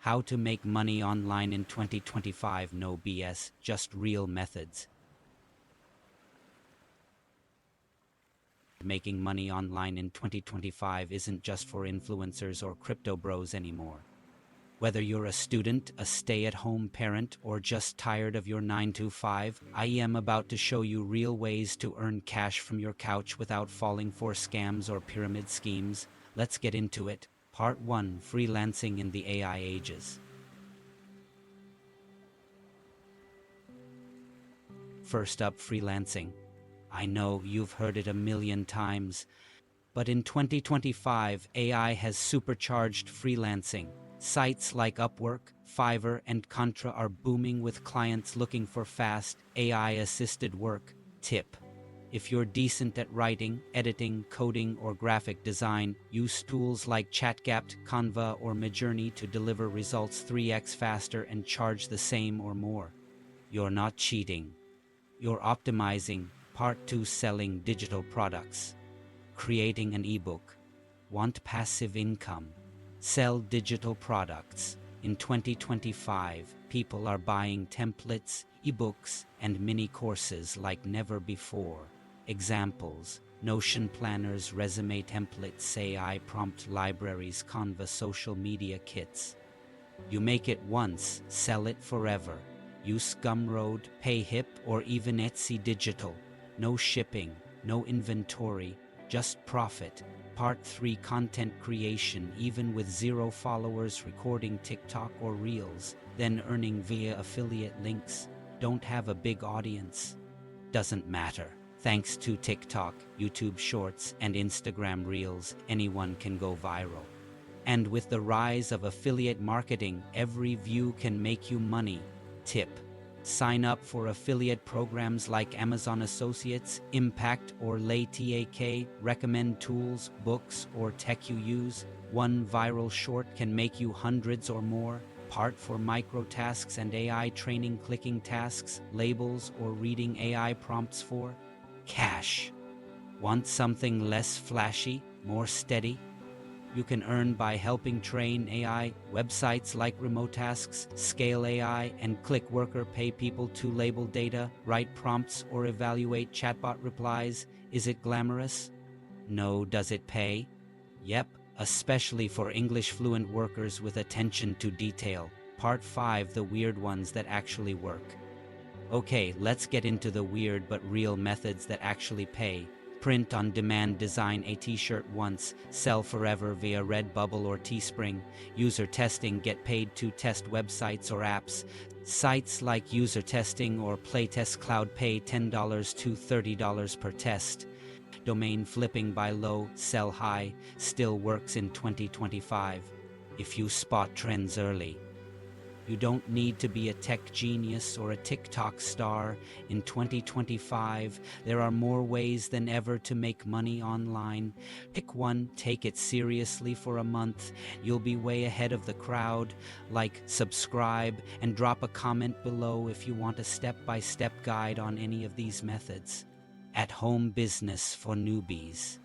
How to make money online in 2025. No BS, just real methods. Making money online in 2025 isn't just for influencers or crypto bros anymore. Whether you're a student, a stay-at-home parent, or just tired of your 9 to 5, I am about to show you real ways to earn cash from your couch without falling for scams or pyramid schemes. Let's get into it. Part 1. Freelancing in the AI ages. First up, freelancing. I know you've heard it a million times, but in 2025, AI has supercharged freelancing. Sites like Upwork, Fiverr, and Contra are booming with clients looking for fast, AI-assisted work. Tip: if you're decent at writing, editing, coding, or graphic design, use tools like ChatGPT, Canva, or Midjourney to deliver results 3x faster and charge the same or more. You're not cheating. You're optimizing. Part 2. Selling digital products. Creating an ebook. Want passive income? Sell digital products. In 2025, people are buying templates, ebooks, and mini courses like never before. Examples: Notion planners, resume templates, AI prompt libraries, Canva social media kits. You make it once, sell it forever. Use Gumroad, Payhip, or even Etsy Digital. No shipping, no inventory, just profit. Part 3. Content creation. Even with 0 followers, recording TikTok or Reels, then earning via affiliate links. Don't have a big audience? Doesn't matter. Thanks to TikTok, YouTube Shorts, and Instagram Reels, anyone can go viral. And with the rise of affiliate marketing, every view can make you money. Tip: sign up for affiliate programs like Amazon Associates, Impact, or Lay TAK. Recommend tools, books, or tech you use. One viral short can make you hundreds or more. Part 4. Micro tasks and AI training. Clicking tasks, labels, or reading AI prompts for cash. Want something less flashy, more steady? You can earn by helping train AI. Websites like Remote Tasks, Scale AI, and ClickWorker pay people to label data, write prompts, or evaluate chatbot replies. Is it glamorous? No. Does it pay? Yep, especially for English fluent workers with attention to detail. Part 5. The weird ones that actually work. Okay, let's get into the weird but real methods that actually pay. Print on demand. Design a t-shirt once, sell forever via Redbubble or Teespring. User testing. Get paid to test websites or apps. Sites like User Testing or Playtest Cloud pay $10 to $30 per test. Domain flipping. Buy low, sell high. Still works in 2025 if you spot trends early. You don't need to be a tech genius or a TikTok star. In 2025, there are more ways than ever to make money online. Pick one, take it seriously for a month. You'll be way ahead of the crowd. Like, subscribe, and drop a comment below if you want a step-by-step guide on any of these methods. At-home business for newbies.